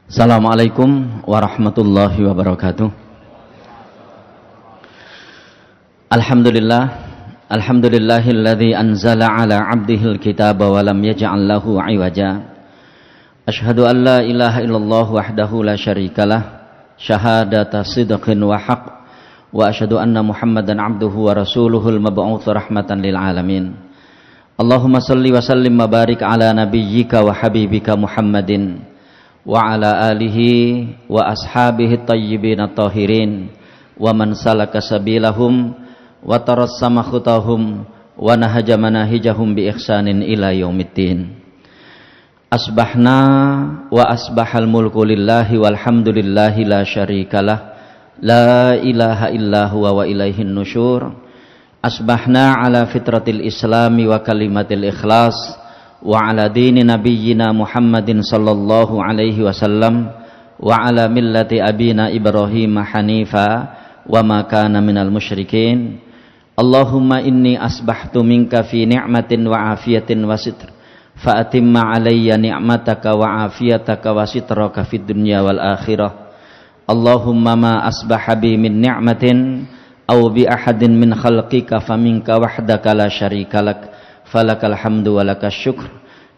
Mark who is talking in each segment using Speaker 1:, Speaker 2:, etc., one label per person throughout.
Speaker 1: Assalamualaikum warahmatullahi wabarakatuh. Alhamdulillahilladzi anzala ala 'abdihil kitaba wa lam yaj'al lahu 'iwaja. Asyhadu an la ilaha illallah wahdahu la syarikalah, syahadata sidqin wa haqq, wa asyhadu anna Muhammadan 'abduhu wa rasuluhul mab'uts rahmatan lil alamin. Allahumma shalli wa sallim wa barik ala nabiyyika wa habibika Muhammadin wa ala alihi wa ashabihi tayyibin at-tahirin wa man salaka sabilahum wa tarassama khutahum wa nahaja manahijahum bi ihsanin ila yaumiddin. Asbahna wa asbahal mulku lillahi walhamdulillahi la syarikalah, la ilaha illa huwa wa ilaihin nusyur. Asbahna ala fitratil islami wa kalimatil ikhlas wa ala dini nabiyyina Muhammadin sallallahu alaihi wasallam wa ala millati abina Ibrahim hanifa wa ma kana minal musyrikin. Allahumma inni asbahtu minka fi ni'matin wa afiyatin wa sitr fa atimma alayya ni'mataka wa afiyataka wa sitraka fid dunya wal akhirah. Allahumma ma asbaha bi min ni'matin aw bi ahadin min khalqika faminka wahdaka la syarika lak, falakal hamdu wa lakas syukr.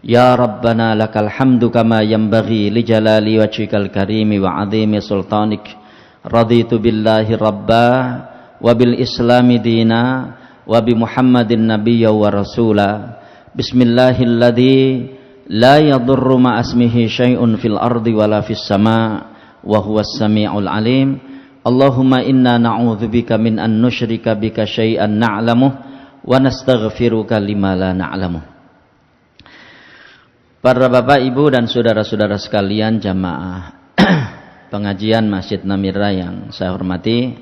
Speaker 1: Ya Rabbana lakal hamdu kama yanbaghi li jalali wajhikal karimi wa azimi sultanik. Raditu billahi rabba wa bil islami dina wa bi Muhammadin nabiyya wa rasula. Bismillahilladzi la yadurru ma asmihi syai'un fil ardi wala fis sama wa huwas sami'ul alim. Allahumma inna na'udzubika min an nusyrika bika syai'an na'lamuh wa nastaghfiruka lima la na'lamu. Para bapak, ibu dan saudara-saudara sekalian jamaah pengajian Masjid Namira yang saya hormati,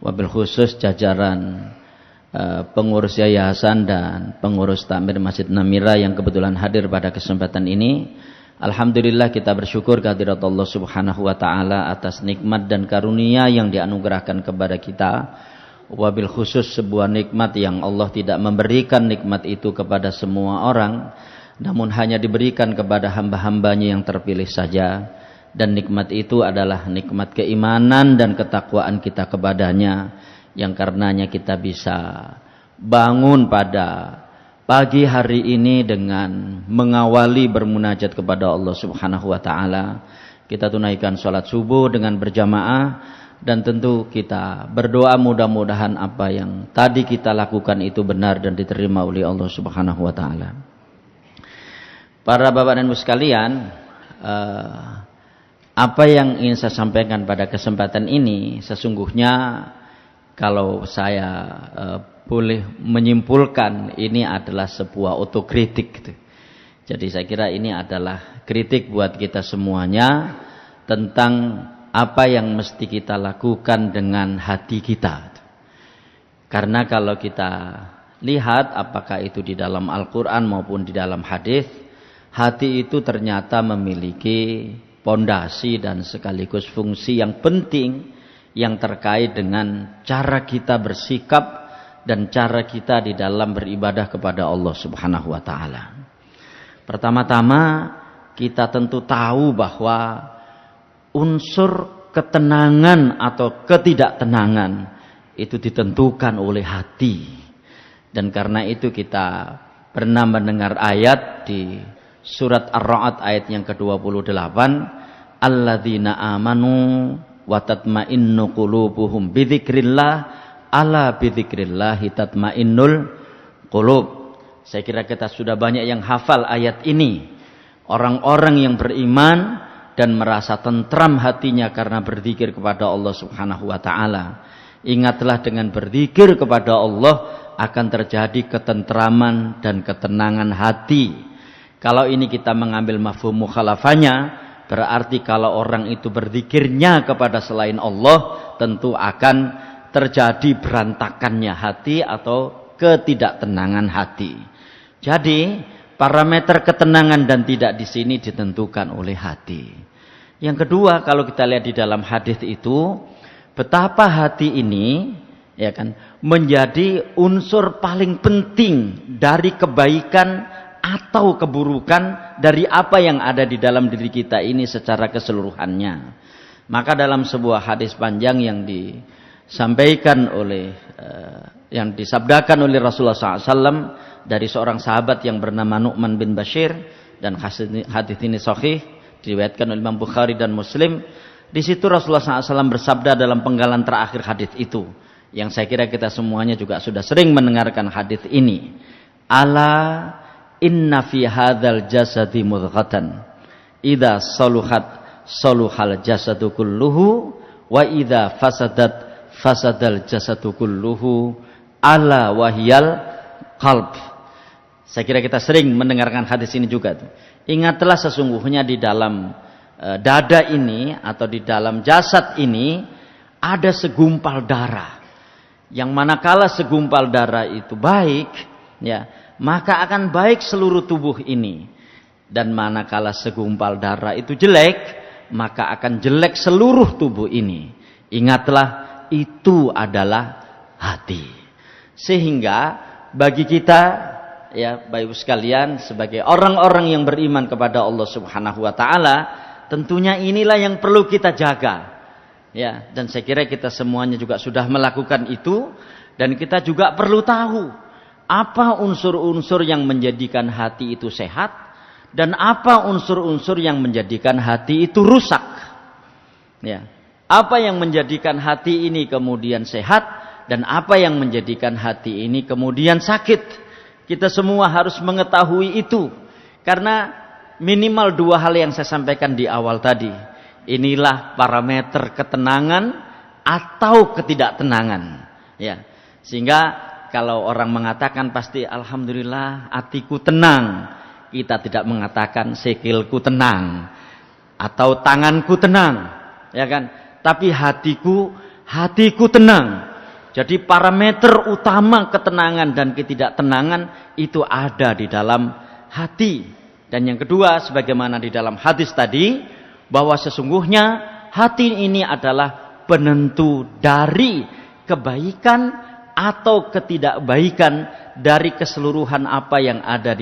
Speaker 1: wabil khusus jajaran pengurus yayasan dan pengurus takmir Masjid Namira yang kebetulan hadir pada kesempatan ini. Alhamdulillah kita bersyukur kehadirat Allah Subhanahu wa taala atas nikmat dan karunia yang dianugerahkan kepada kita. Wabil khusus sebuah nikmat yang Allah tidak memberikan nikmat itu kepada semua orang, namun hanya diberikan kepada hamba-hambanya yang terpilih saja. Dan nikmat itu adalah nikmat keimanan dan ketakwaan kita kepadanya, yang karenanya kita bisa bangun pada pagi hari ini dengan mengawali bermunajat kepada Allah Subhanahu wa taala. Kita tunaikan salat subuh dengan berjamaah, dan tentu kita berdoa mudah-mudahan apa yang tadi kita lakukan itu benar dan diterima oleh Allah Subhanahu wa taala. Para bapak dan ibu sekalian, apa yang ingin saya sampaikan pada kesempatan ini sesungguhnya kalau saya boleh menyimpulkan, ini adalah sebuah otokritik. Jadi saya kira ini adalah kritik buat kita semuanya tentang apa yang mesti kita lakukan dengan hati kita. Karena kalau kita lihat apakah itu di dalam Al-Quran maupun di dalam hadis, hati itu ternyata memiliki pondasi dan sekaligus fungsi yang penting yang terkait dengan cara kita bersikap dan cara kita di dalam beribadah kepada Allah Subhanahu wa taala. Pertama-tama kita tentu tahu bahwa unsur ketenangan atau ketidaktenangan itu ditentukan oleh hati. Dan karena itu kita pernah mendengar ayat di Surat Ar-Ra'd ayat yang ke-28, alladzina amanu wa tatma'innu qulubuhum bidzikrillah, ala bidzikrillahi tatma'innul qulub. Saya kira kita sudah banyak yang hafal ayat ini. Orang-orang yang beriman dan merasa tentram hatinya karena berzikir kepada Allah Subhanahu wa taala. Ingatlah, dengan berzikir kepada Allah akan terjadi ketentraman dan ketenangan hati. Kalau ini kita mengambil mafhum mukhalafahnya, berarti kalau orang itu berzikirnya kepada selain Allah, tentu akan terjadi berantakannya hati atau ketidaktenangan hati. Jadi parameter ketenangan dan tidak di sini ditentukan oleh hati. Yang kedua, kalau kita lihat di dalam hadis itu, betapa hati ini menjadi unsur paling penting dari kebaikan atau keburukan dari apa yang ada di dalam diri kita ini secara keseluruhannya. Maka dalam sebuah hadis panjang yang disampaikan oleh yang disabdakan oleh Rasulullah SAW dari seorang sahabat yang bernama Nu'man bin Bashir, dan hadis ini sahih diriwayatkan oleh Imam Bukhari dan Muslim. Di situ Rasulullah SAW bersabda dalam penggalan terakhir hadis itu, yang saya kira kita semuanya juga sudah sering mendengarkan hadis ini. Ala inna fi hadzal jasadi mudghatan idza saluhat saluhal jasadu kulluhu wa idza fasadat fasadal jasadu kulluhu ala wahyal qalb. Saya kira kita sering mendengarkan hadis ini juga. Ingatlah sesungguhnya di dalam dada ini atau di dalam jasad ini ada segumpal darah. Yang manakala segumpal darah itu baik, ya, maka akan baik seluruh tubuh ini. Dan manakala segumpal darah itu jelek, maka akan jelek seluruh tubuh ini. Ingatlah, itu adalah hati. Sehingga bagi kita, ya Bapak Ibu sekalian, sebagai orang-orang yang beriman kepada Allah Subhanahu wa taala, tentunya inilah yang perlu kita jaga. Ya, dan saya kira kita semuanya juga sudah melakukan itu, dan kita juga perlu tahu apa unsur-unsur yang menjadikan hati itu sehat dan apa unsur-unsur yang menjadikan hati itu rusak. Ya. Apa yang menjadikan hati ini kemudian sehat dan apa yang menjadikan hati ini kemudian sakit. Kita semua harus mengetahui itu. Karena minimal dua hal yang saya sampaikan di awal tadi. Inilah parameter ketenangan atau ketidaktenangan. Ya. Sehingga kalau orang mengatakan pasti alhamdulillah hatiku tenang. Kita tidak mengatakan sikilku tenang atau tanganku tenang. Ya kan? Tapi hatiku tenang. Jadi parameter utama ketenangan dan ketidaktenangan itu ada di dalam hati. Dan yang kedua, sebagaimana di dalam hadis tadi, bahwa sesungguhnya hati ini adalah penentu dari kebaikan atau ketidakbaikan dari keseluruhan apa yang ada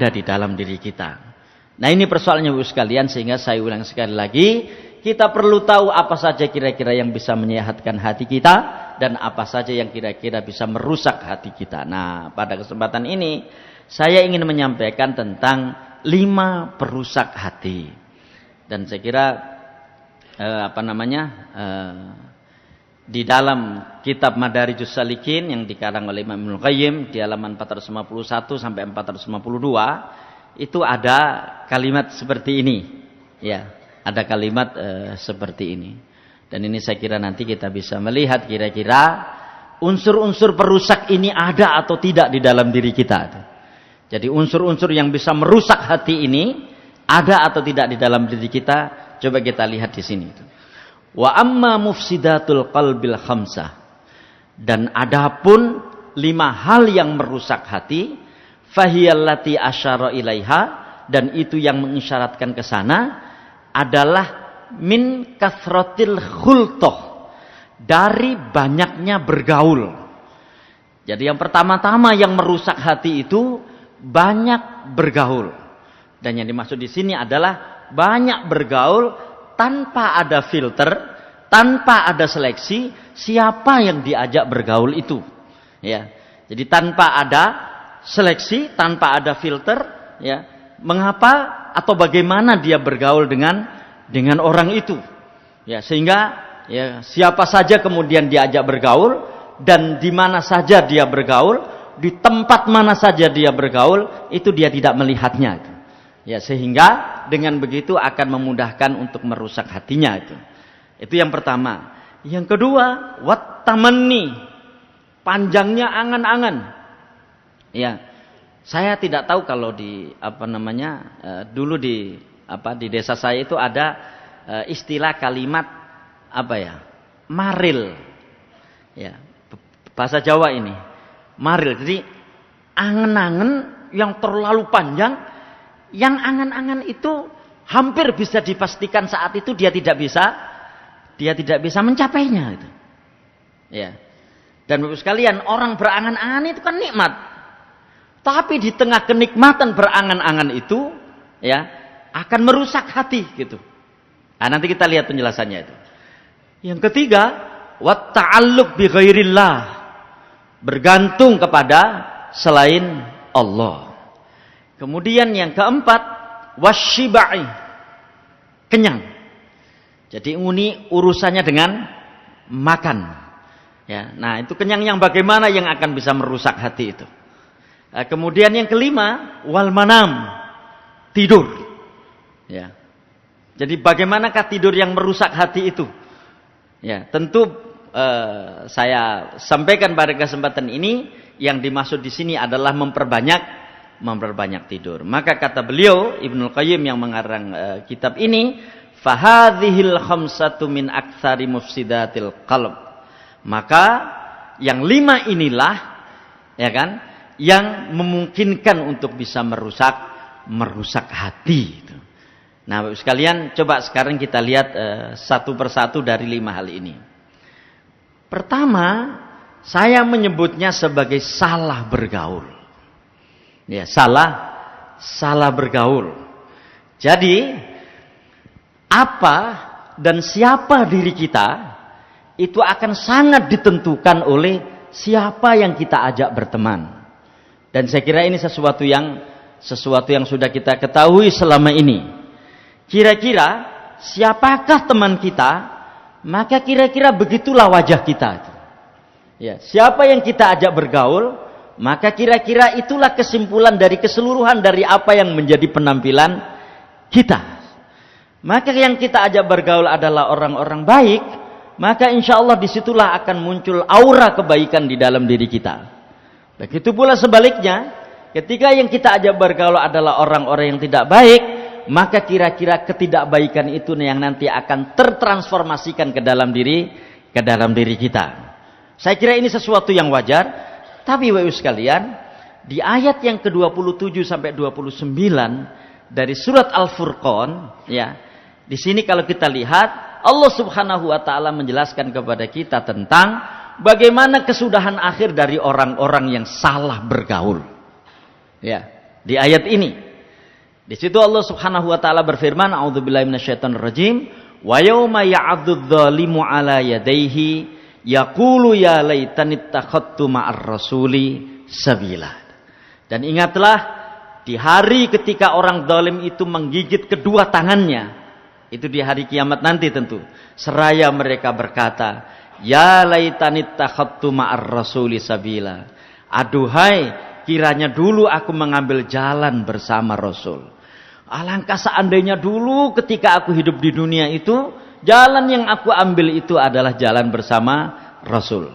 Speaker 1: di dalam diri kita. Nah, ini persoalannya Ibu sekalian, sehingga saya ulang sekali lagi, kita perlu tahu apa saja kira-kira yang bisa menyehatkan hati kita dan apa saja yang kira-kira bisa merusak hati kita. Nah, pada kesempatan ini saya ingin menyampaikan tentang 5 perusak hati. Dan saya kira di dalam kitab Madarijus Salikin yang dikarang oleh Imam Ibnu Qayyim di halaman 451 sampai 452 itu ada kalimat seperti ini. Ya, ada kalimat seperti ini. Dan ini saya kira nanti kita bisa melihat kira-kira unsur-unsur perusak ini ada atau tidak di dalam diri kita. Jadi unsur-unsur yang bisa merusak hati ini ada atau tidak di dalam diri kita, coba kita lihat di sini. Wa amma mufsidatul qalbil khamsah. Dan adapun 5 hal yang merusak hati, fahiyallati asyara ilaiha, dan itu yang mengisyaratkan ke sana adalah min kathratil khultoh, dari banyaknya bergaul. Jadi yang pertama-tama yang merusak hati itu banyak bergaul. Dan yang dimaksud di sini adalah banyak bergaul tanpa ada filter, tanpa ada seleksi siapa yang diajak bergaul itu. Ya. Jadi tanpa ada seleksi, tanpa ada filter, ya. Mengapa atau bagaimana dia bergaul dengan orang itu. Ya, sehingga ya, siapa saja kemudian diajak bergaul dan di mana saja dia bergaul, di tempat mana saja dia bergaul, itu dia tidak melihatnya. Ya, sehingga dengan begitu akan memudahkan untuk merusak hatinya itu. Itu yang pertama. Yang kedua, wat tamanni, panjangnya angan-angan. Ya. Saya tidak tahu kalau di dulu di desa saya itu ada istilah kalimat maril. Ya. Bahasa Jawa ini. Maril. Jadi angan-angan yang terlalu panjang, yang angan-angan itu hampir bisa dipastikan saat itu dia tidak bisa mencapainya itu. Ya. Dan Bapak sekalian, orang berangan-angan itu kan nikmat. Tapi di tengah kenikmatan berangan-angan itu, ya, akan merusak hati gitu. Nah, nanti kita lihat penjelasannya itu. Yang ketiga, wat ta'alluq bi ghairillah, bergantung kepada selain Allah. Kemudian yang keempat, wasyibai, kenyang. Jadi ini urusannya dengan makan. Ya, nah itu kenyang yang bagaimana yang akan bisa merusak hati itu. Nah, kemudian yang kelima, wal manam, tidur. Ya. Jadi bagaimanakah tidur yang merusak hati itu? Ya, tentu saya sampaikan pada kesempatan ini yang dimaksud di sini adalah memperbanyak tidur. Maka kata beliau Ibnul Qayyim yang mengarang kitab ini, fahadhil khamsatu min aktsari mufsidatil qalb. Maka yang 5 inilah, ya kan, yang memungkinkan untuk bisa merusak hati. Nah, Bapak sekalian, coba sekarang kita lihat satu persatu dari 5 hal ini. Pertama, saya menyebutnya sebagai salah bergaul. Ya, salah bergaul. Jadi, apa dan siapa diri kita itu akan sangat ditentukan oleh siapa yang kita ajak berteman. Dan saya kira ini sesuatu yang sudah kita ketahui selama ini. Kira-kira siapakah teman kita, maka kira-kira begitulah wajah kita. Ya, siapa yang kita ajak bergaul, maka kira-kira itulah kesimpulan dari keseluruhan dari apa yang menjadi penampilan kita. Maka yang kita ajak bergaul adalah orang-orang baik, maka insya Allah disitulah akan muncul aura kebaikan di dalam diri kita. Begitu pula sebaliknya, ketika yang kita ajak bergaul adalah orang-orang yang tidak baik, maka kira-kira ketidakbaikan itu yang nanti akan tertransformasikan ke dalam diri kita. Saya kira ini sesuatu yang wajar, tapi Bapak sekalian, di ayat yang ke-27 sampai 29 dari surat Al-Furqan, ya, di sini kalau kita lihat Allah Subhanahu wa taala menjelaskan kepada kita tentang bagaimana kesudahan akhir dari orang-orang yang salah bergaul. Ya, di ayat ini. Di situ Allah Subhanahu wa taala berfirman, a'udzubillahi minasyaitonir rajim, wa yauma ya'adzu dzalimu 'ala yadayhi yaqulu ya laitani ittakhadtu ma'ar rasuli sabila. Dan ingatlah di hari ketika orang zalim itu menggigit kedua tangannya. Itu di hari kiamat nanti tentu. Seraya mereka berkata, ya laitani ittakhadtu ma'ar rasuli sabila. Aduhai, kiranya dulu aku mengambil jalan bersama Rasul. Alangkah seandainya dulu ketika aku hidup di dunia itu, jalan yang aku ambil itu adalah jalan bersama Rasul.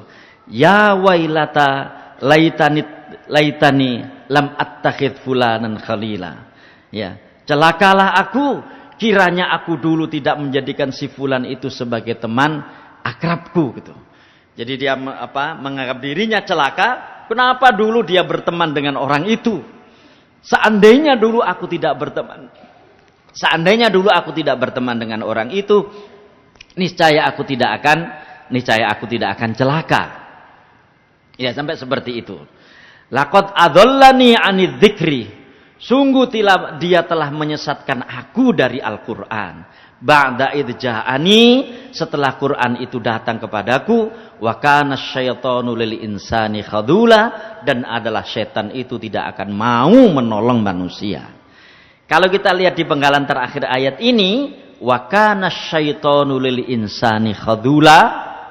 Speaker 1: Ya wailata laitani lam attakhidh fulanan khalila. Ya, celakalah aku, kiranya aku dulu tidak menjadikan si fulan itu sebagai teman akrabku gitu. Jadi dia menganggap dirinya celaka, kenapa dulu dia berteman dengan orang itu? Seandainya dulu aku tidak berteman dengan orang itu, niscaya aku tidak akan celaka. Ya, sampai seperti itu. Laqad adallani 'anidz dzikri. Sungguh dia telah menyesatkan aku dari Al-Qur'an. Ba'da idz ja'ani, setelah Quran itu datang kepadaku, wa kana syaitanu lil insani khadula, dan adalah setan itu tidak akan mau menolong manusia. Kalau kita lihat di penggalan terakhir ayat ini, wa kana syaitanu lil insani khadula,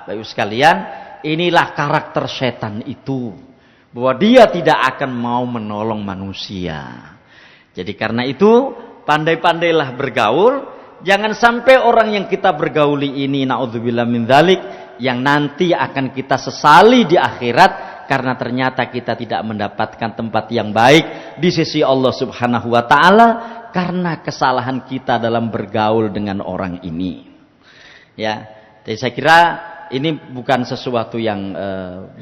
Speaker 1: Bapak sekalian, inilah karakter setan itu, bahwa dia tidak akan mau menolong manusia. Jadi karena itu pandai-pandailah bergaul. Jangan sampai orang yang kita bergauli ini, na'udzubillah min dzalik, yang nanti akan kita sesali di akhirat karena ternyata kita tidak mendapatkan tempat yang baik di sisi Allah Subhanahu wa taala karena kesalahan kita dalam bergaul dengan orang ini. Ya, jadi saya kira ini bukan sesuatu yang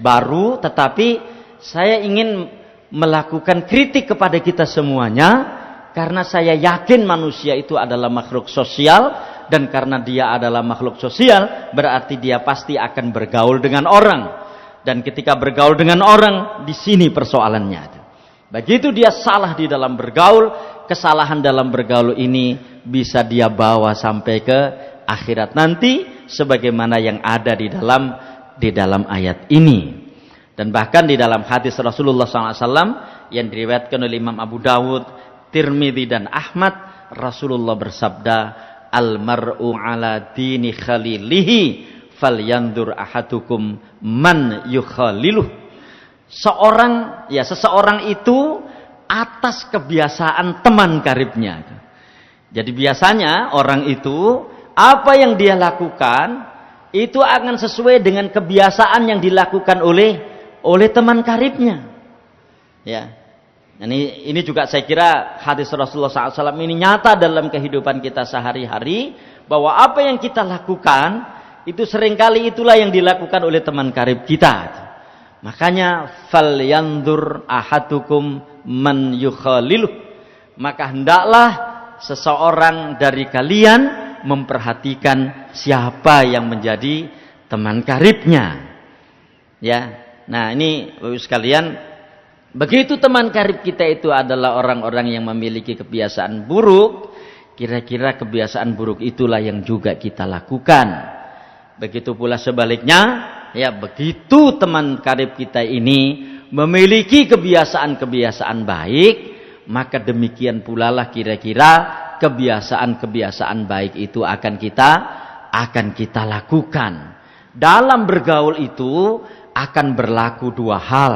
Speaker 1: baru, tetapi saya ingin melakukan kritik kepada kita semuanya. Karena saya yakin manusia itu adalah makhluk sosial, dan karena dia adalah makhluk sosial, berarti dia pasti akan bergaul dengan orang. Dan ketika bergaul dengan orang, di sini persoalannya. Begitu dia salah di dalam bergaul, kesalahan dalam bergaul ini bisa dia bawa sampai ke akhirat nanti sebagaimana yang ada di dalam ayat ini. Dan bahkan di dalam hadis Rasulullah SAW yang diriwayatkan oleh Imam Abu Dawud, Tirmidzi dan Ahmad, Rasulullah bersabda, "Al-mar'u ala dini khalilihi falyandur ahadukum man yukhaliluh." Seseorang itu atas kebiasaan teman karibnya. Jadi biasanya orang itu apa yang dia lakukan itu akan sesuai dengan kebiasaan yang dilakukan oleh teman karibnya. Ya. Ini juga saya kira hadis Rasulullah SAW ini nyata dalam kehidupan kita sehari-hari, bahwa apa yang kita lakukan itu seringkali itulah yang dilakukan oleh teman karib kita. Makanya falyandur ahadukum man yukhaliluh. Maka hendaklah seseorang dari kalian memperhatikan siapa yang menjadi teman karibnya. Ya. Nah, ini Bapak sekalian, begitu teman karib kita itu adalah orang-orang yang memiliki kebiasaan buruk, kira-kira kebiasaan buruk itulah yang juga kita lakukan. Begitu pula sebaliknya, ya, begitu teman karib kita ini memiliki kebiasaan-kebiasaan baik, maka demikian pula lah kira-kira kebiasaan-kebiasaan baik itu akan kita lakukan. Dalam bergaul itu akan berlaku dua hal.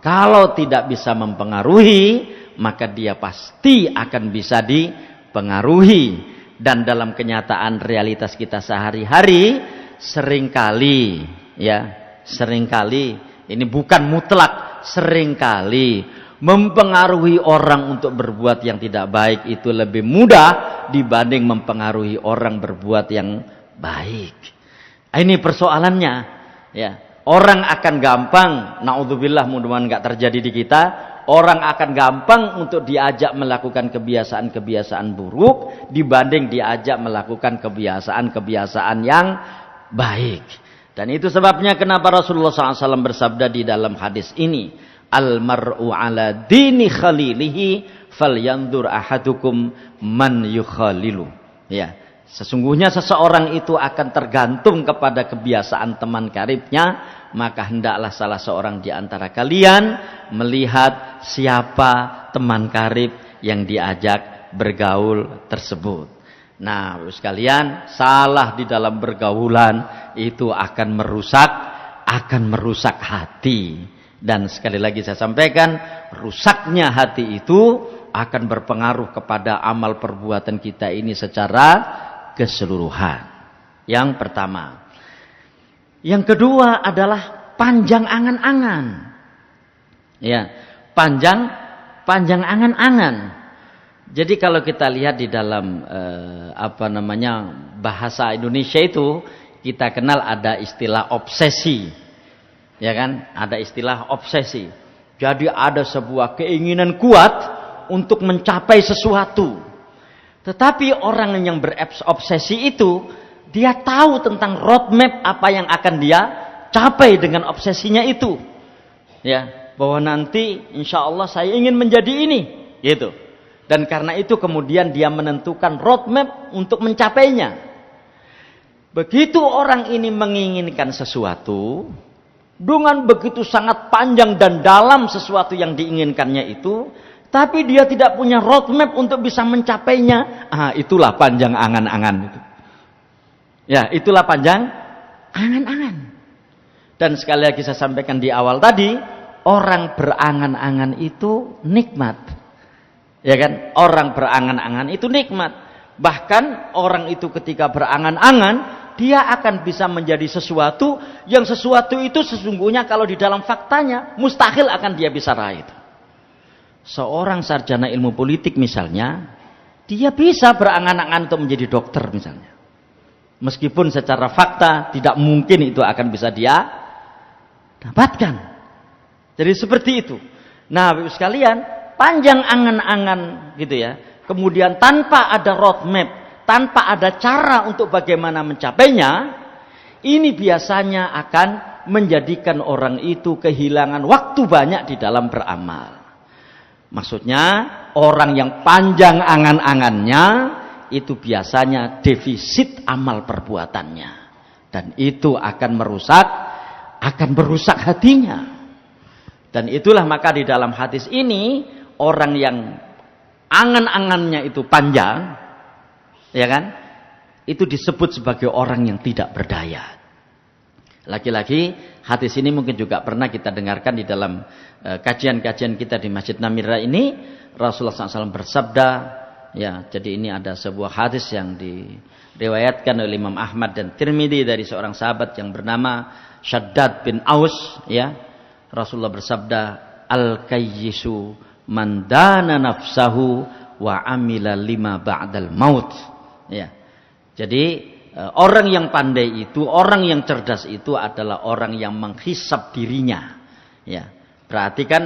Speaker 1: Kalau tidak bisa mempengaruhi, maka dia pasti akan bisa dipengaruhi. Dan dalam kenyataan realitas kita sehari-hari, seringkali, ini bukan mutlak, seringkali mempengaruhi orang untuk berbuat yang tidak baik itu lebih mudah dibanding mempengaruhi orang berbuat yang baik. Ini persoalannya, ya. Orang akan gampang, naudzubillah, mudah-mudahan enggak terjadi di kita. Orang akan gampang untuk diajak melakukan kebiasaan-kebiasaan buruk dibanding diajak melakukan kebiasaan-kebiasaan yang baik. Dan itu sebabnya kenapa Rasulullah SAW bersabda di dalam hadis ini, "Al-mar'u ala dini khalilihi falyandur ahadukum man yukhalilu." Ya, sesungguhnya seseorang itu akan tergantung kepada kebiasaan teman karibnya. Maka hendaklah salah seorang di antara kalian melihat siapa teman karib yang diajak bergaul tersebut. Nah, sekalian, salah di dalam bergaulan itu akan merusak hati. Dan sekali lagi saya sampaikan, rusaknya hati itu akan berpengaruh kepada amal perbuatan kita ini secara keseluruhan. Yang pertama. Yang kedua adalah panjang angan-angan. Ya, panjang angan-angan. Jadi kalau kita lihat di dalam bahasa Indonesia itu, kita kenal ada istilah obsesi. Ya kan? Ada istilah obsesi. Jadi ada sebuah keinginan kuat untuk mencapai sesuatu. Tetapi orang yang berobsesi itu, dia tahu tentang roadmap apa yang akan dia capai dengan obsesinya itu. Ya, bahwa nanti insya Allah saya ingin menjadi ini, gitu. Dan karena itu kemudian dia menentukan roadmap untuk mencapainya. Begitu orang ini menginginkan sesuatu, dengan begitu sangat panjang dan dalam sesuatu yang diinginkannya itu, tapi dia tidak punya roadmap untuk bisa mencapainya, itulah panjang angan-angan itu. Ya, itulah panjang angan-angan. Dan sekali lagi saya sampaikan di awal tadi, orang berangan-angan itu nikmat. Ya kan? Orang berangan-angan itu nikmat. Bahkan orang itu ketika berangan-angan, dia akan bisa menjadi sesuatu yang sesuatu itu sesungguhnya kalau di dalam faktanya mustahil akan dia bisa raih. Seorang sarjana ilmu politik misalnya, dia bisa berangan-angan untuk menjadi dokter misalnya. Meskipun secara fakta tidak mungkin itu akan bisa dia dapatkan. Jadi seperti itu. Nah, Bapak sekalian, panjang angan-angan gitu ya. Kemudian tanpa ada roadmap, tanpa ada cara untuk bagaimana mencapainya, ini biasanya akan menjadikan orang itu kehilangan waktu banyak di dalam beramal. Maksudnya orang yang panjang angan-angannya itu biasanya defisit amal perbuatannya, dan itu akan merusak hatinya. Dan itulah maka di dalam hadis ini orang yang angan-angannya itu panjang, ya kan? Itu disebut sebagai orang yang tidak berdaya. Lagi-lagi hadis ini mungkin juga pernah kita dengarkan di dalam kajian-kajian kita di Masjid Namira ini. Rasulullah SAW bersabda, ya, jadi ini ada sebuah hadis yang diriwayatkan oleh Imam Ahmad dan Tirmidzi dari seorang sahabat yang bernama Shaddad bin Aus, ya. Rasulullah bersabda, al-kayyisu man dana nafsahu wa amila lima ba'dal maut. Ya. Jadi orang yang pandai itu, orang yang cerdas itu adalah orang yang menghisab dirinya. Ya. Berarti kan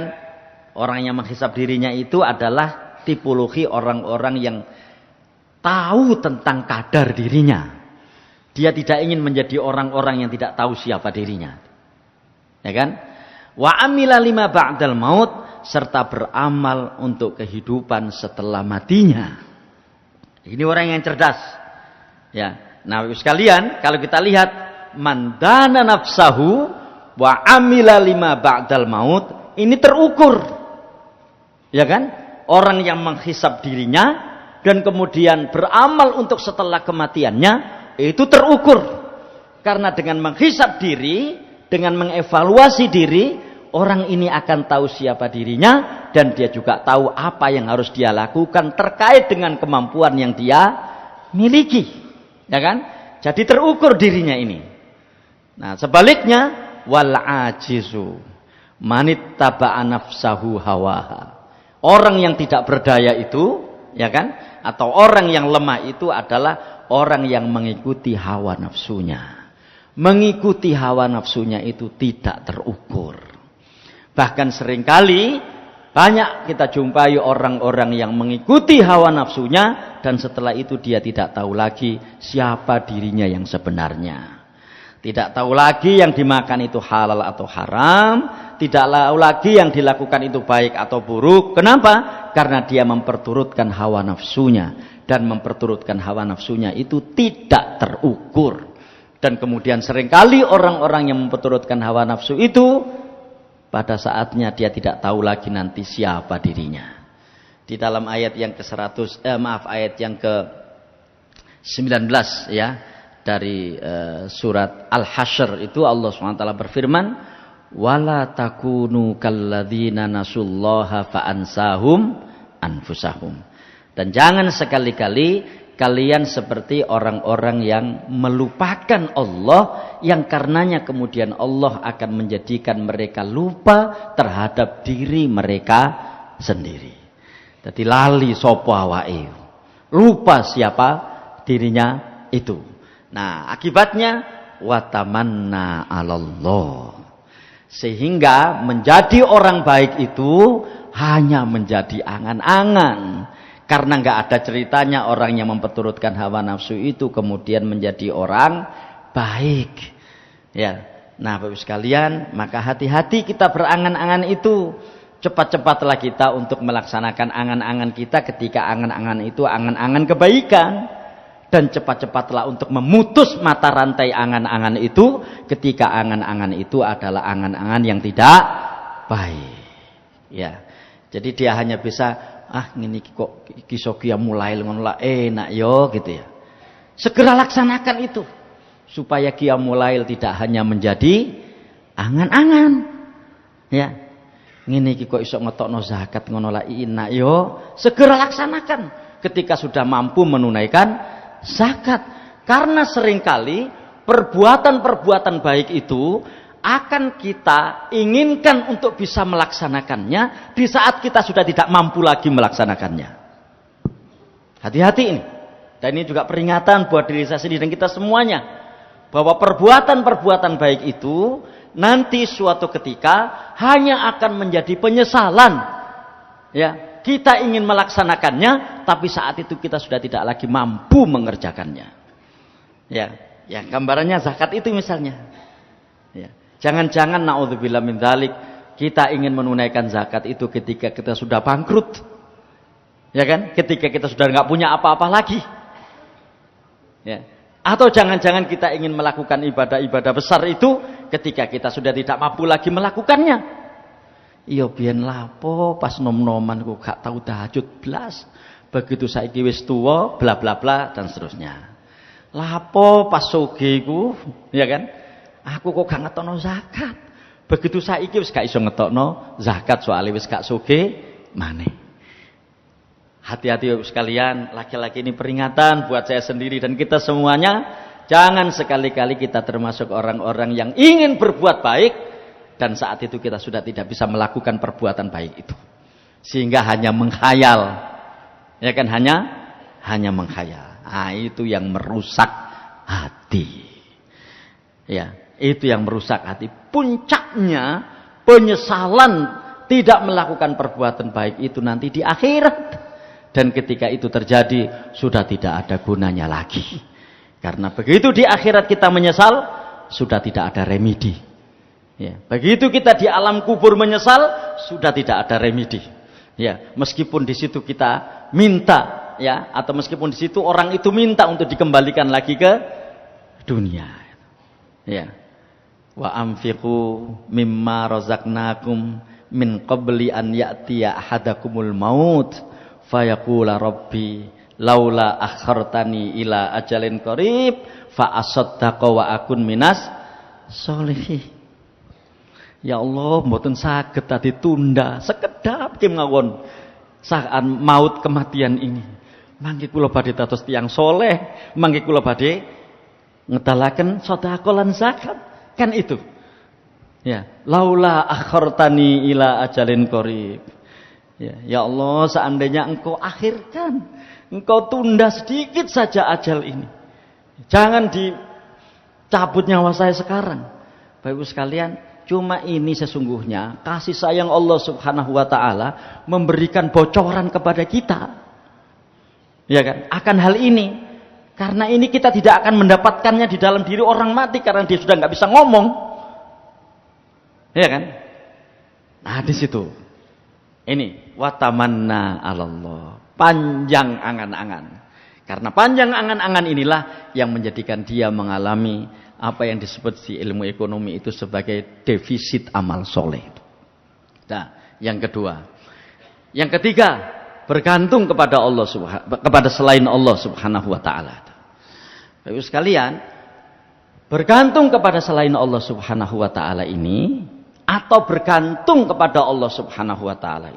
Speaker 1: orang yang menghisab dirinya itu adalah tipologi orang-orang yang tahu tentang kadar dirinya. Dia tidak ingin menjadi orang-orang yang tidak tahu siapa dirinya. Ya kan? Wa amila lima ba'dal maut, serta beramal untuk kehidupan setelah matinya. Ini orang yang cerdas. Ya. Nah, sekalian, kalau kita lihat man dana nafsahu wa amila lima ba'dal maut, ini terukur. Ya kan? Orang yang menghisab dirinya dan kemudian beramal untuk setelah kematiannya, itu terukur. Karena dengan menghisab diri, dengan mengevaluasi diri, orang ini akan tahu siapa dirinya, dan dia juga tahu apa yang harus dia lakukan terkait dengan kemampuan yang dia miliki. Ya kan? Jadi terukur dirinya ini. Nah, sebaliknya, wal ajizu manittaba'a nafsahu hawaha. Orang yang tidak berdaya itu, ya kan? Atau orang yang lemah itu adalah orang yang mengikuti hawa nafsunya. Mengikuti hawa nafsunya itu tidak terukur. Bahkan seringkali banyak kita jumpai orang-orang yang mengikuti hawa nafsunya dan setelah itu dia tidak tahu lagi siapa dirinya yang sebenarnya. Tidak tahu lagi yang dimakan itu halal atau haram, tidak tahu lagi yang dilakukan itu baik atau buruk. Kenapa? Karena dia memperturutkan hawa nafsunya, dan memperturutkan hawa nafsunya itu tidak terukur. Dan kemudian seringkali orang-orang yang memperturutkan hawa nafsu itu pada saatnya dia tidak tahu lagi nanti siapa dirinya. Di dalam ayat yang ayat yang ke-19 ya dari surat Al-Hasyr itu Allah SWT berfirman, wala takunu kalladzina nasullaha fa'ansahum anfusahum. Dan jangan sekali-kali kalian seperti orang-orang yang melupakan Allah, yang karenanya kemudian Allah akan menjadikan mereka lupa terhadap diri mereka sendiri. Jadi lali sapa awake, lupa siapa dirinya itu. Nah, akibatnya watamanna 'alallah. Sehingga menjadi orang baik itu hanya menjadi angan-angan. Karena nggak ada ceritanya orang yang memperturutkan hawa nafsu itu kemudian menjadi orang baik. Ya. Nah, Bapak sekalian, maka hati-hati kita berangan-angan itu. Cepat-cepatlah kita untuk melaksanakan angan-angan kita ketika angan-angan itu angan-angan kebaikan. Dan cepat-cepatlah untuk memutus mata rantai angan-angan itu ketika angan-angan itu adalah angan-angan yang tidak baik. Ya. Jadi dia hanya bisa ngene iki kok iso qiyamul ngono lah enak yo gitu ya. Segera laksanakan itu supaya qiyamul tidak hanya menjadi angan-angan. Ya. Ngene iki kok iso ngetokno zakat ngono lah enak yo, segera laksanakan ketika sudah mampu menunaikan zakat. Karena seringkali perbuatan-perbuatan baik itu akan kita inginkan untuk bisa melaksanakannya di saat kita sudah tidak mampu lagi melaksanakannya. Hati-hati ini. Dan ini juga peringatan buat diri saya sendiri dan kita semuanya, bahwa perbuatan-perbuatan baik itu nanti suatu ketika hanya akan menjadi penyesalan. Ya, kita ingin melaksanakannya tapi saat itu kita sudah tidak lagi mampu mengerjakannya. Ya, gambarannya zakat itu misalnya. Ya. Jangan-jangan naudzubillah min dzalik, kita ingin menunaikan zakat itu ketika kita sudah bangkrut. Ya kan? Ketika kita sudah nggak punya apa-apa lagi. Ya. Atau jangan-jangan kita ingin melakukan ibadah-ibadah besar itu ketika kita sudah tidak mampu lagi melakukannya. Iya biyen lapo pas nom-noman ku gak tahu tahajud blas. Begitu saiki wis tuwa bla bla bla dan seterusnya. Lapo pas sugih ku, ya kan? Aku kok gak ngetokno zakat. Begitu saiki wis gak iso ngetokno zakat soalnya wis gak sugih maneh. Hati-hati sekalian, laki-laki ini peringatan buat saya sendiri dan kita semuanya. Jangan sekali-kali kita termasuk orang-orang yang ingin berbuat baik dan saat itu kita sudah tidak bisa melakukan perbuatan baik itu. Sehingga hanya menghayal. Ya kan, hanya menghayal. Nah, itu yang merusak hati. Ya, itu yang merusak hati. Puncaknya penyesalan tidak melakukan perbuatan baik itu nanti di akhirat. Dan ketika itu terjadi sudah tidak ada gunanya lagi. Karena begitu di akhirat kita menyesal sudah tidak ada remedi. Ya, begitu kita di alam kubur menyesal sudah tidak ada remedi. Ya, meskipun di situ kita minta, ya, atau meskipun di situ orang itu minta untuk dikembalikan lagi ke dunia. Ya. Wa anfiqu mimma razaqnakum min qabli an ya'tiya ahadakumul maut fayaqula rabbi laula akhartani ila ajalin qarib fa asaddaqa wa akun minas sholihin. Ya Allah, mboten saged tadi tunda sekedap kim ngawon saat maut kematian ini. Mangke kula badhe dados tiyang soleh, mangke kula badhe ngedalaken sedekah lan zakat. Kan itu. Ya, laula akhartani ila ajalin qarib. Ya Allah, seandainya engkau akhirkan, engkau tunda sedikit saja ajal ini. Jangan dicabut nyawa saya sekarang. Bapak Ibu sekalian, cuma ini sesungguhnya kasih sayang Allah Subhanahu wa taala memberikan bocoran kepada kita. Ya kan? Akan hal ini. Karena ini kita tidak akan mendapatkannya di dalam diri orang mati karena dia sudah nggak bisa ngomong. Ya kan? Nah, di situ. Ini watamanna 'alallah. Panjang angan-angan. Karena panjang angan-angan inilah yang menjadikan dia mengalami apa yang disebut di ilmu ekonomi itu sebagai defisit amal soleh. Nah, yang kedua. Yang ketiga, bergantung kepada Allah kepada selain Allah Subhanahu wa taala. Bapak Ibu sekalian, bergantung kepada selain Allah Subhanahu wa taala ini atau bergantung kepada Allah Subhanahu wa taala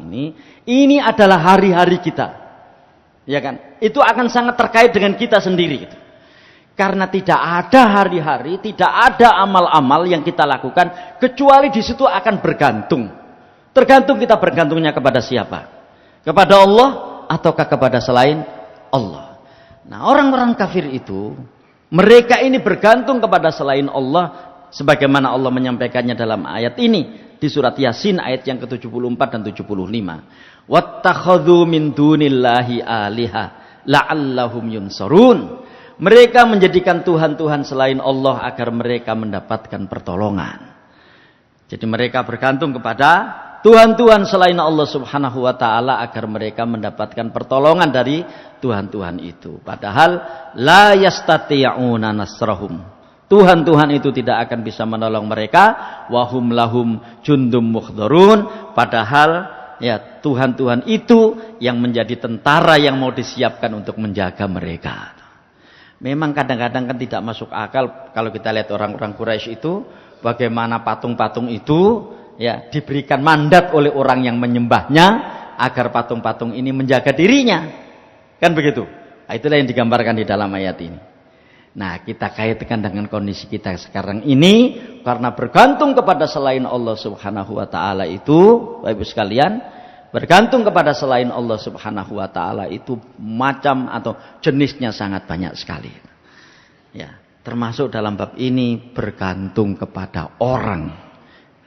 Speaker 1: ini adalah hari-hari kita. Ya kan? Itu akan sangat terkait dengan kita sendiri gitu. Karena tidak ada hari-hari, tidak ada amal-amal yang kita lakukan kecuali di situ akan bergantung. Tergantung kita bergantungnya kepada siapa? Kepada Allah ataukah kepada selain Allah? Nah, orang-orang kafir itu mereka ini bergantung kepada selain Allah sebagaimana Allah menyampaikannya dalam ayat ini di surat Yasin ayat yang ke-74 dan 75. Wattakhadhu min dunillahi aliha la'allahum yunsarun. Mereka menjadikan Tuhan-Tuhan selain Allah agar mereka mendapatkan pertolongan. Jadi mereka bergantung kepada Tuhan-Tuhan selain Allah Subhanahu wa taala agar mereka mendapatkan pertolongan dari Tuhan-Tuhan itu. Padahal la yastati'una nasrahum. Tuhan-Tuhan itu tidak akan bisa menolong mereka. Wahum lahum jundum muhdharun. Padahal ya Tuhan-Tuhan itu yang menjadi tentara yang mau disiapkan untuk menjaga mereka. Memang kadang-kadang kan tidak masuk akal kalau kita lihat orang-orang Quraisy itu bagaimana patung-patung itu ya diberikan mandat oleh orang yang menyembahnya agar patung-patung ini menjaga dirinya. Kan begitu. Nah, itulah yang digambarkan di dalam ayat ini. Nah, kita kaitkan dengan kondisi kita sekarang ini karena bergantung kepada selain Allah Subhanahu wa taala itu, Bapak Ibu sekalian, bergantung kepada selain Allah Subhanahu wa taala itu macam atau jenisnya sangat banyak sekali. Ya, termasuk dalam bab ini bergantung kepada orang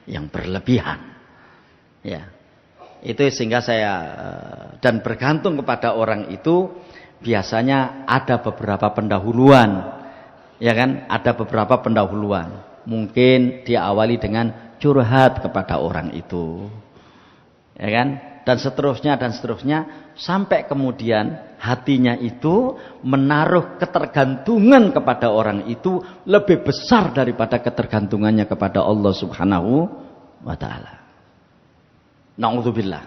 Speaker 1: yang berlebihan. Ya. Itu sehingga saya dan bergantung kepada orang itu biasanya ada beberapa pendahuluan. Ya kan? Ada beberapa pendahuluan. Mungkin diawali dengan curhat kepada orang itu. Ya kan? Dan seterusnya sampai kemudian hatinya itu menaruh ketergantungan kepada orang itu lebih besar daripada ketergantungannya kepada Allah Subhanahu wa taala. Na'udzubillah.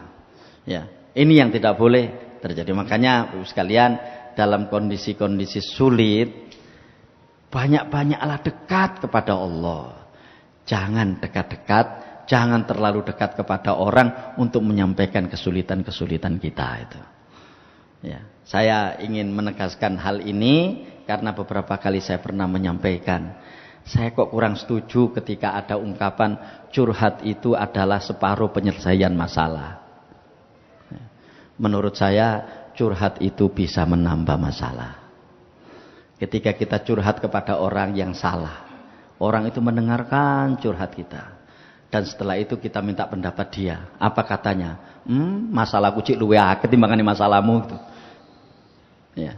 Speaker 1: Ya, ini yang tidak boleh terjadi. Makanya Bapak sekalian, dalam kondisi-kondisi sulit banyak-banyaklah dekat kepada Allah. Jangan dekat-dekat, jangan terlalu dekat kepada orang untuk menyampaikan kesulitan-kesulitan kita itu. Ya, saya ingin menegaskan hal ini karena beberapa kali saya pernah menyampaikan. Saya kok kurang setuju ketika ada ungkapan curhat itu adalah separuh penyelesaian masalah. Menurut saya curhat itu bisa menambah masalah. Ketika kita curhat kepada orang yang salah, orang itu mendengarkan curhat kita. Dan setelah itu kita minta pendapat dia. Apa katanya? Masalahku cik luwe akeh timbangane masalahmu gitu. Ya.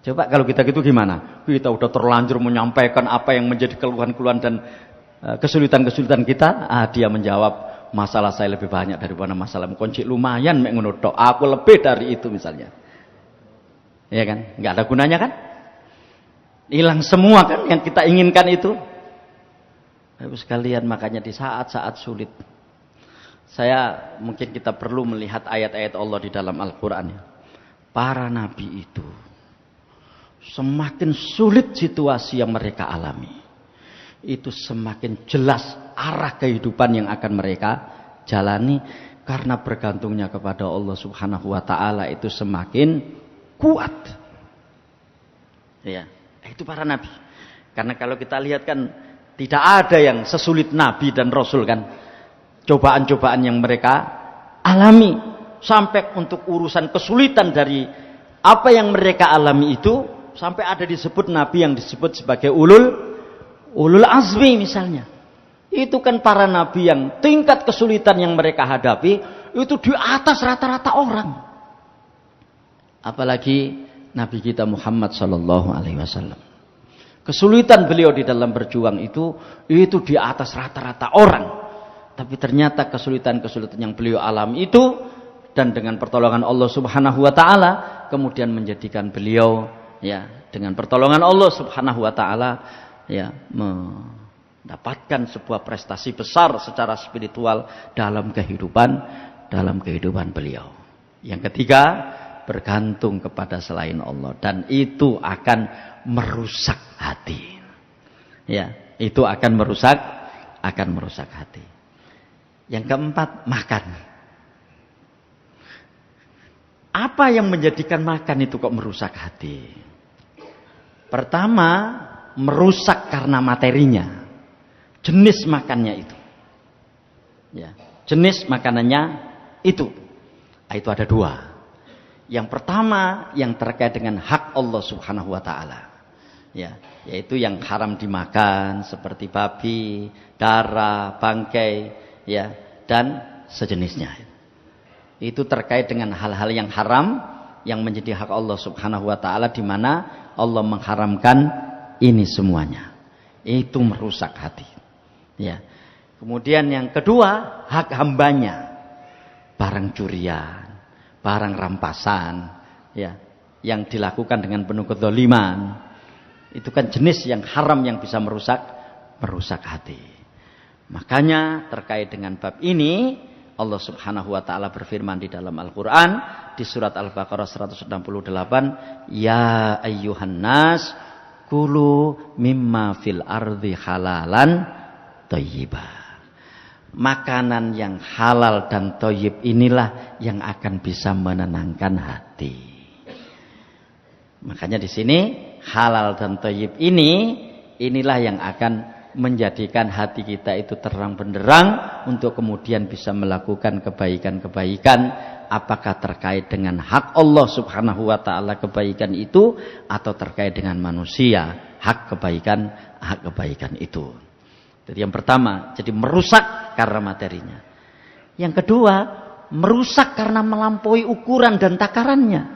Speaker 1: Coba kalau kita gitu gimana? Kita udah terlanjur menyampaikan apa yang menjadi keluhan-keluhan dan kesulitan-kesulitan kita. Dia menjawab, masalah saya lebih banyak daripada masalahmu. Kunci lumayan mek ngono tok. Aku lebih dari itu misalnya. Ya kan? Enggak ada gunanya kan? Hilang semua kan yang kita inginkan itu. Bapak sekalian, makanya di saat-saat sulit mungkin kita perlu melihat ayat-ayat Allah di dalam Al-Qur'an. Para nabi itu semakin sulit situasi yang mereka alami, itu semakin jelas arah kehidupan yang akan mereka jalani, karena bergantungnya kepada Allah Subhanahu wa taala itu semakin kuat. Ya, itu para nabi. Karena kalau kita lihat kan tidak ada yang sesulit Nabi dan Rasul kan. Cobaan-cobaan yang mereka alami. Sampai untuk urusan kesulitan dari apa yang mereka alami itu. Sampai ada disebut Nabi yang disebut sebagai ulul azmi misalnya. Itu kan para Nabi yang tingkat kesulitan yang mereka hadapi. Itu di atas rata-rata orang. Apalagi Nabi kita Muhammad SAW. Kesulitan beliau di dalam berjuang itu di atas rata-rata orang. Tapi ternyata kesulitan-kesulitan yang beliau alami itu, dan dengan pertolongan Allah Subhanahu wa taala kemudian menjadikan beliau dengan pertolongan Allah Subhanahu wa taala mendapatkan sebuah prestasi besar secara spiritual dalam kehidupan beliau. Yang ketiga, bergantung kepada selain Allah, dan itu akan merusak hati. Ya, itu akan merusak hati. Yang keempat, makan. Apa yang menjadikan makan itu kok merusak hati? Pertama, merusak karena materinya. Jenis makannya itu. Ya, jenis makanannya itu. Itu ada dua. Yang pertama yang terkait dengan hak Allah Subhanahu wa taala. Ya, yaitu yang haram dimakan seperti babi, darah, bangkai, dan sejenisnya. Itu terkait dengan hal-hal yang haram yang menjadi hak Allah Subhanahu wa taala, di mana Allah mengharamkan ini semuanya. Itu merusak hati. Ya. Kemudian yang kedua, hak hambanya. Barang curian, barang rampasan, yang dilakukan dengan penuh kedzaliman. Itu kan jenis yang haram yang bisa merusak hati. Makanya terkait dengan bab ini Allah Subhanahu wa taala berfirman di dalam Al-Qur'an di surat Al-Baqarah 168, "Ya ayyuhan nas kulu mimma fil ardi halalan thayyibah." Makanan yang halal dan thayyib inilah yang akan bisa menenangkan hati. Makanya di sini halal dan thayyib inilah yang akan menjadikan hati kita itu terang benderang untuk kemudian bisa melakukan kebaikan-kebaikan, apakah terkait dengan hak Allah Subhanahu wa taala kebaikan itu, atau terkait dengan manusia hak kebaikan itu. Jadi yang pertama, jadi merusak karena materinya. Yang kedua, merusak karena melampaui ukuran dan takarannya.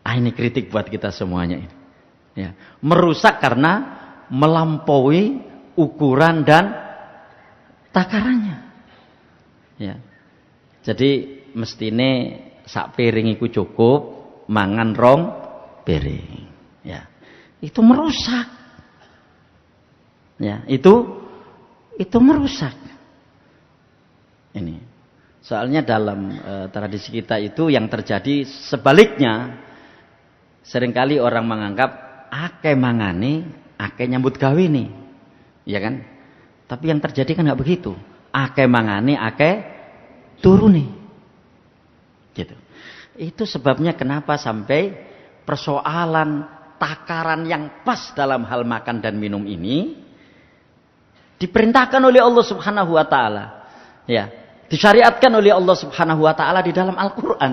Speaker 1: Ini kritik buat kita semuanya ini. Ya, merusak karena melampaui ukuran dan takarannya. Ya. Jadi mestine sak piring iku cukup, mangan rong piring. Ya. Itu merusak. Ya, itu merusak. Ini. Soalnya dalam tradisi kita itu yang terjadi sebaliknya. Seringkali orang menganggap akeh mangane, akeh nyambut gawe nih. Ya kan? Tapi yang terjadi kan enggak begitu. Akeh mangane, akeh turune. Gitu. Itu sebabnya kenapa sampai persoalan takaran yang pas dalam hal makan dan minum ini diperintahkan oleh Allah Subhanahu wa taala. Ya, disyariatkan oleh Allah Subhanahu wa taala di dalam Al-Qur'an.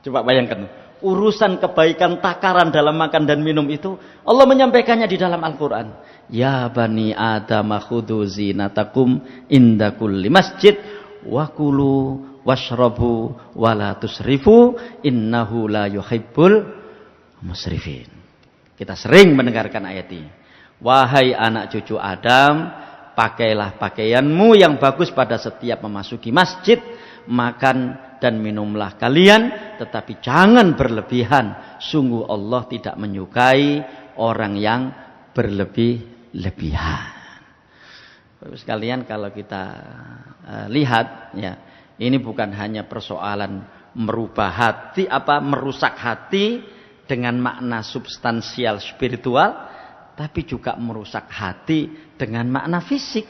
Speaker 1: Coba bayangkan. Urusan kebaikan takaran dalam makan dan minum itu Allah menyampaikannya di dalam Al-Qur'an. Ya bani Adam khudhu zinatakum inda kulli masjid wa kulu washrabu wa la tusrifu innahu la yuhibbul musrifin. Kita sering mendengarkan ayat ini. Wahai anak cucu Adam, pakailah pakaianmu yang bagus pada setiap memasuki masjid, makan dan minumlah kalian, tetapi jangan berlebihan. Sungguh Allah tidak menyukai orang yang berlebih-lebihan. Sekalian kalau kita lihat ya, ini bukan hanya persoalan merubah hati, merusak hati dengan makna substansial spiritual, tapi juga merusak hati dengan makna fisik.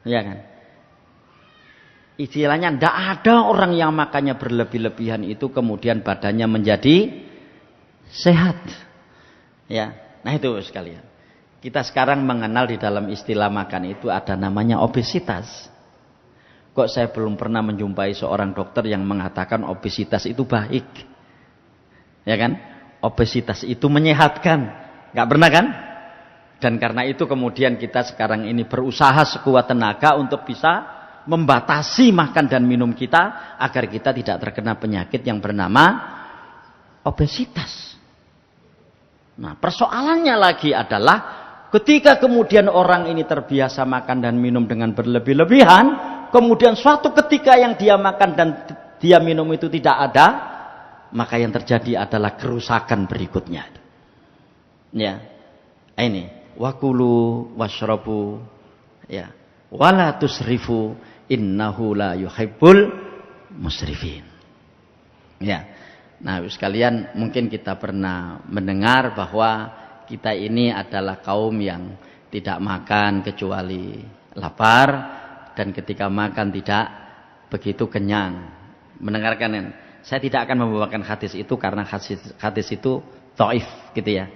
Speaker 1: Ya kan? Istilahnya tidak ada orang yang makannya berlebih-lebihan itu kemudian badannya menjadi sehat. Ya, nah itu sekalian. Kita sekarang mengenal di dalam istilah makan itu ada namanya obesitas. Kok saya belum pernah menjumpai seorang dokter yang mengatakan obesitas itu baik. Ya kan? Obesitas itu menyehatkan. Nggak pernah kan? Dan karena itu kemudian kita sekarang ini berusaha sekuat tenaga untuk bisa membatasi makan dan minum kita agar kita tidak terkena penyakit yang bernama obesitas. Nah, persoalannya lagi adalah ketika kemudian orang ini terbiasa makan dan minum dengan berlebih-lebihan, kemudian suatu ketika yang dia makan dan dia minum itu tidak ada, maka yang terjadi adalah kerusakan berikutnya. Ya. Ini wakulu washrabu ya wala tusrifu innahu la yuhibbul musrifin. Ya. Nah, sekalian mungkin kita pernah mendengar bahwa kita ini adalah kaum yang tidak makan kecuali lapar dan ketika makan tidak begitu kenyang. Mendengarkan, saya tidak akan membawakan hadis itu karena hadis itu dhaif gitu ya.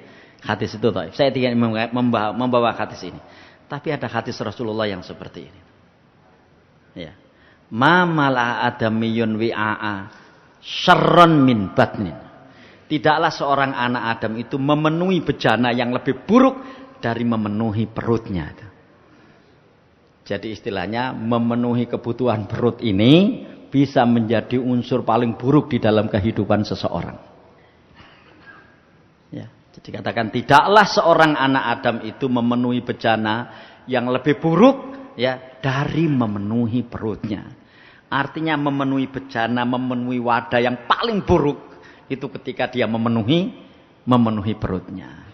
Speaker 1: Hadis itu dhaif. Saya tidak membawa hadis ini. Tapi ada hadis Rasulullah yang seperti ini. Ya. Ma mala adamiyun wi'a'a syarron min batnin. Tidaklah seorang anak Adam itu memenuhi bejana yang lebih buruk dari memenuhi perutnya. Jadi istilahnya memenuhi kebutuhan perut ini bisa menjadi unsur paling buruk di dalam kehidupan seseorang. Ya. Jadi katakan tidaklah seorang anak Adam itu memenuhi bejana yang lebih buruk ya dari memenuhi perutnya. Artinya memenuhi bejana, memenuhi wadah yang paling buruk itu ketika dia memenuhi perutnya.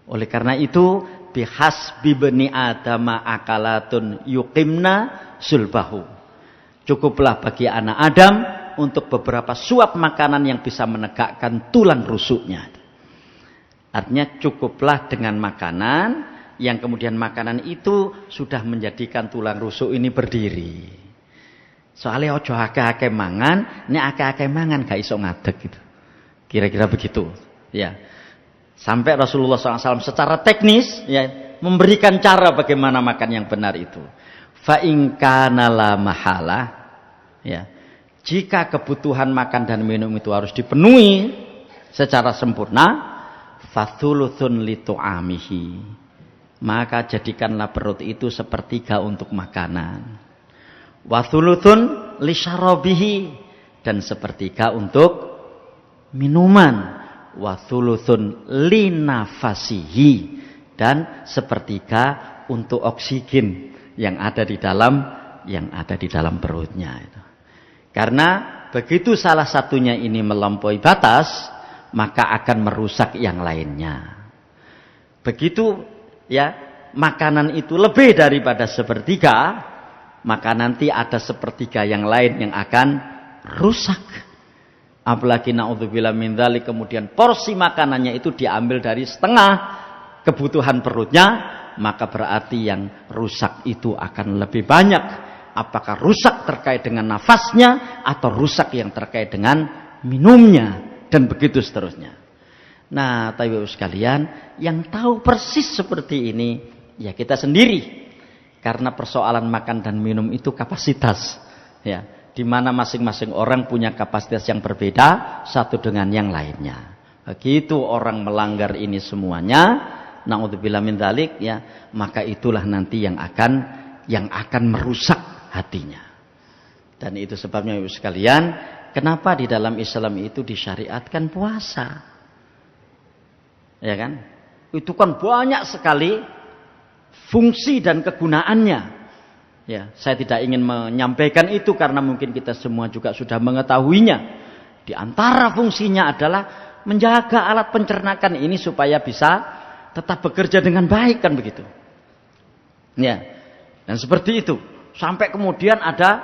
Speaker 1: Oleh karena itu bihasbi bani adama akalatun yuqimna sulbahu. Cukuplah bagi anak Adam untuk beberapa suap makanan yang bisa menegakkan tulang rusuknya. Artinya cukuplah dengan makanan yang kemudian makanan itu sudah menjadikan tulang rusuk ini berdiri. Soalnya ojo akeh-akeh mangan, nek akeh-akeh mangan gak iso ngadeg gitu. Kira-kira begitu. Ya. Sampai Rasulullah SAW secara teknis ya memberikan cara bagaimana makan yang benar itu. Fa in kana la mahala ya. Jika kebutuhan makan dan minum itu harus dipenuhi secara sempurna, fathuluthun li tu'amihi. Maka jadikanlah perut itu sepertiga untuk makanan. Wa thuluthun li syarabihi, dan sepertiga untuk minuman. Wa thuluthun li nafasihi, dan sepertiga untuk oksigen yang ada di dalam perutnya itu. Karena begitu salah satunya ini melampaui batas, maka akan merusak yang lainnya. Begitu ya makanan itu lebih daripada sepertiga, maka nanti ada sepertiga yang lain yang akan rusak. Apalagi naudzubillah min dzalik, kemudian porsi makanannya itu diambil dari setengah kebutuhan perutnya, maka berarti yang rusak itu akan lebih banyak. Apakah rusak terkait dengan nafasnya atau rusak yang terkait dengan minumnya, dan begitu seterusnya. Nah, Bapak-Ibu sekalian, yang tahu persis seperti ini ya kita sendiri. Karena persoalan makan dan minum itu kapasitas, ya, di mana masing-masing orang punya kapasitas yang berbeda satu dengan yang lainnya. Begitu orang melanggar ini semuanya, naudzubillah min dzalik, ya, maka itulah nanti yang akan merusak hatinya. Dan itu sebabnya Ibu sekalian, kenapa di dalam Islam itu disyariatkan puasa? Ya kan? Itu kan banyak sekali fungsi dan kegunaannya. Ya, saya tidak ingin menyampaikan itu karena mungkin kita semua juga sudah mengetahuinya. Di antara fungsinya adalah menjaga alat pencernaan ini supaya bisa tetap bekerja dengan baik, kan begitu. Ya. Dan seperti itu. Sampai kemudian ada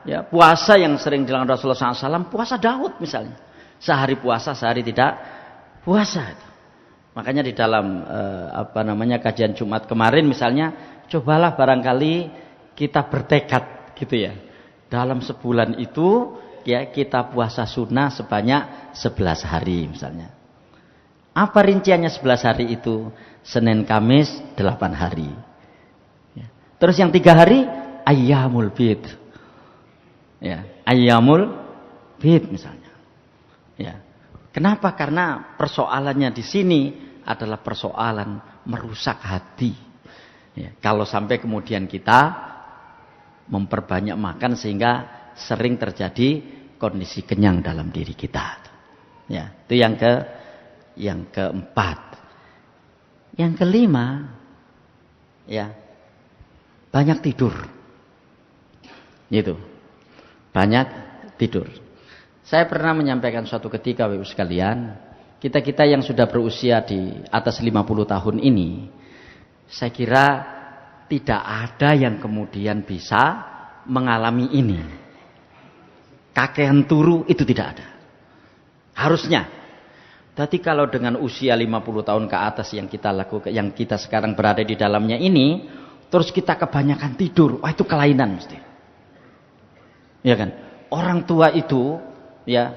Speaker 1: ya puasa yang sering dilakukan Rasulullah SAW, puasa Daud misalnya. Sehari puasa, sehari tidak puasa. Makanya di dalam kajian Jumat kemarin misalnya, cobalah barangkali kita bertekad gitu ya. Dalam sebulan itu ya kita puasa sunnah sebanyak 11 hari misalnya. Apa rinciannya 11 hari itu? Senin, Kamis 8 hari. Ya. Terus yang 3 hari Ayyamul Bid. Ya, Ayyamul Bid misalnya. Ya. Kenapa? Karena persoalannya di sini adalah persoalan merusak hati. Ya, kalau sampai kemudian kita memperbanyak makan sehingga sering terjadi kondisi kenyang dalam diri kita. Ya, itu yang keempat. Yang kelima, ya, banyak tidur. Gitu. Banyak tidur. Saya pernah menyampaikan suatu ketika Bapak sekalian, kita yang sudah berusia di atas 50 tahun ini, saya kira tidak ada yang kemudian bisa mengalami ini. Kakehan turu itu tidak ada. Harusnya. Tapi kalau dengan usia 50 tahun ke atas yang kita lakukan, yang kita sekarang berada di dalamnya ini, terus kita kebanyakan tidur, wah itu kelainan mesti. Ya kan? Orang tua itu ya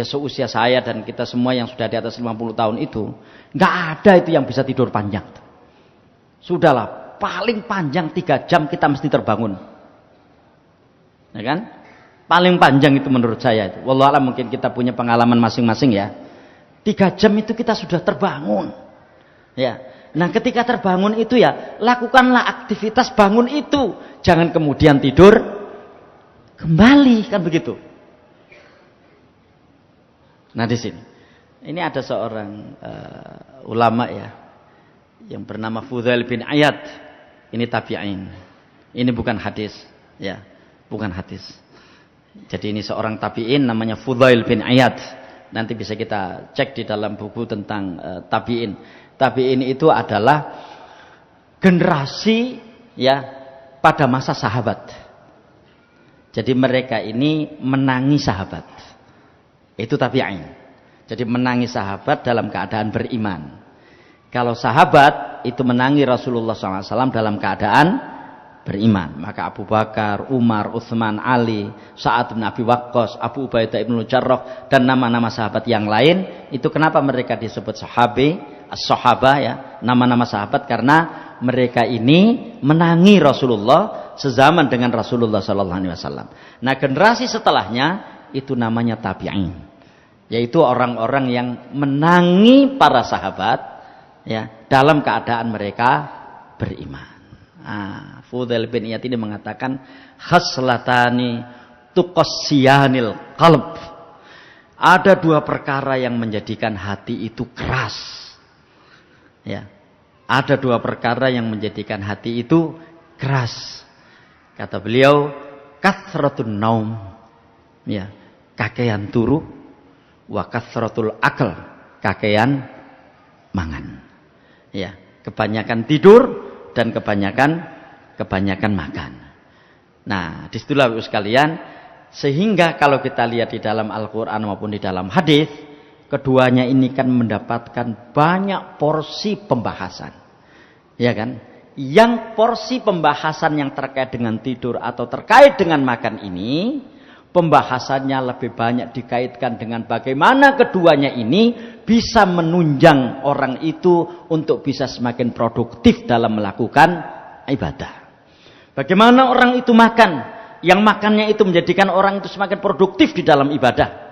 Speaker 1: seusia saya dan kita semua yang sudah di atas 50 tahun itu, nggak ada itu yang bisa tidur panjang. Sudahlah, paling panjang 3 jam kita mesti terbangun. Ya kan? Paling panjang itu menurut saya itu. Wallahu a'lam, mungkin kita punya pengalaman masing-masing ya. 3 jam itu kita sudah terbangun. Ya. Nah, ketika terbangun itu ya, lakukanlah aktivitas bangun itu. Jangan kemudian tidur kembali, kan begitu. Nah, di sini ini ada seorang ulama ya yang bernama Fudail bin Iyad. Ini tabi'in. Ini bukan hadis, ya, bukan hadis. Jadi ini seorang tabi'in namanya Fudail bin Iyad. Nanti bisa kita cek di dalam buku tentang tabi'in. Tabi'in itu adalah generasi ya pada masa sahabat. Jadi mereka ini menangi sahabat. Itu tabi'in. Jadi menangi sahabat dalam keadaan beriman. Kalau sahabat itu menangi Rasulullah SAW dalam keadaan beriman. Maka Abu Bakar, Umar, Utsman, Ali, Sa'ad bin Abi Waqqas, Abu Ubaidah ibn Jarrah, dan nama-nama sahabat yang lain. Itu kenapa mereka disebut sahabi, as-sahabah ya. Nama-nama sahabat karena mereka ini menangi Rasulullah sezaman dengan Rasulullah SAW. Nah, generasi setelahnya itu namanya tabi'in, yaitu orang-orang yang menangi para sahabat ya dalam keadaan mereka beriman. Fudail bin Iyad ini mengatakan khaslatani tuqassiyanil qalb. Ada 2 perkara yang menjadikan hati itu keras. Ya. Ada dua perkara yang menjadikan hati itu keras. Kata beliau, kathratun naum, ya, kakean turu, wa kathratul akal, kakean mangan. Ya, kebanyakan tidur dan kebanyakan makan. Nah, disitulah Bapak sekalian, sehingga kalau kita lihat di dalam Al-Qur'an maupun di dalam hadis, keduanya ini kan mendapatkan banyak porsi pembahasan. Ya kan? Yang porsi pembahasan yang terkait dengan tidur atau terkait dengan makan ini, pembahasannya lebih banyak dikaitkan dengan bagaimana keduanya ini bisa menunjang orang itu untuk bisa semakin produktif dalam melakukan ibadah. Bagaimana orang itu makan, yang makannya itu menjadikan orang itu semakin produktif di dalam ibadah.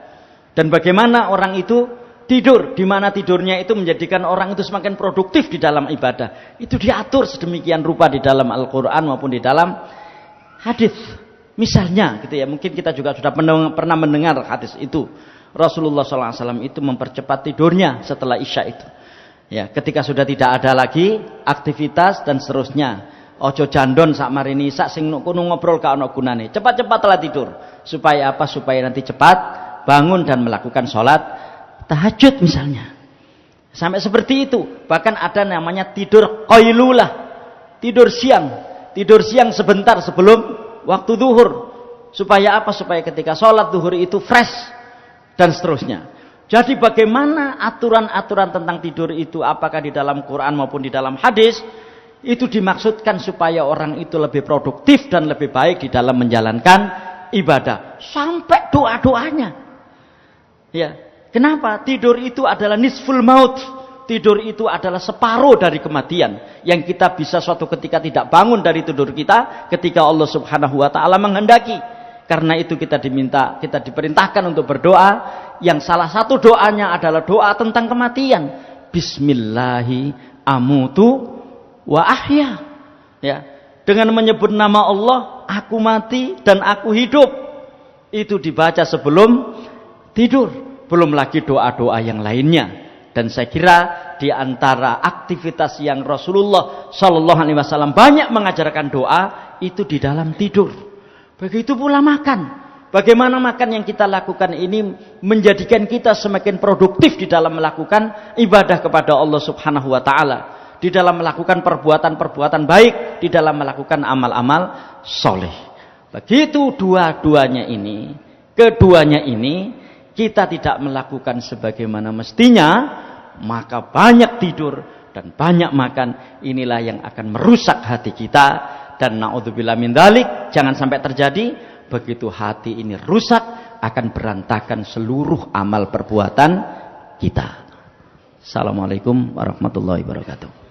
Speaker 1: Dan bagaimana orang itu tidur, di mana tidurnya itu menjadikan orang itu semakin produktif di dalam ibadah. Itu diatur sedemikian rupa di dalam Al-Quran maupun di dalam hadis. Misalnya, gitu ya, mungkin kita juga sudah pernah mendengar hadis itu. Rasulullah SAW itu mempercepat tidurnya setelah Isya itu. Ya, ketika sudah tidak ada lagi aktivitas dan seterusnya. Ojo jandon sak marini sak sing kuno ngobrol ka ono gunane. Cepat-cepatlah tidur. Supaya apa? Supaya nanti cepat bangun dan melakukan sholat tahajud misalnya. Sampai seperti itu. Bahkan ada namanya tidur qailulah, tidur siang. Tidur siang sebentar sebelum waktu zuhur. Supaya apa? Supaya ketika sholat zuhur itu fresh dan seterusnya. Jadi bagaimana aturan-aturan tentang tidur itu, apakah di dalam Quran maupun di dalam hadis, itu dimaksudkan supaya orang itu lebih produktif dan lebih baik di dalam menjalankan ibadah. Sampai doa-doanya. Ya, kenapa? Tidur itu adalah nisful maut. Tidur itu adalah separuh dari kematian. Yang kita bisa suatu ketika tidak bangun dari tidur kita ketika Allah Subhanahu wa taala menghendaki. Karena itu kita diperintahkan untuk berdoa, yang salah satu doanya adalah doa tentang kematian. Bismillahi amutu wa ahya. Ya, dengan menyebut nama Allah, aku mati dan aku hidup. Itu dibaca sebelum tidur, belum lagi doa-doa yang lainnya. Dan saya kira di antara aktivitas yang Rasulullah Shallallahu Alaihi Wasallam banyak mengajarkan doa itu di dalam tidur. Begitu pula makan. Bagaimana makan yang kita lakukan ini menjadikan kita semakin produktif di dalam melakukan ibadah kepada Allah Subhanahu Wa Taala, di dalam melakukan perbuatan-perbuatan baik, di dalam melakukan amal-amal soleh. Begitu keduanya ini kita tidak melakukan sebagaimana mestinya, maka banyak tidur dan banyak makan, inilah yang akan merusak hati kita. Dan naudzubillah min dzalik, jangan sampai terjadi. Begitu hati ini rusak, akan berantakan seluruh amal perbuatan kita. Assalamualaikum warahmatullahi wabarakatuh.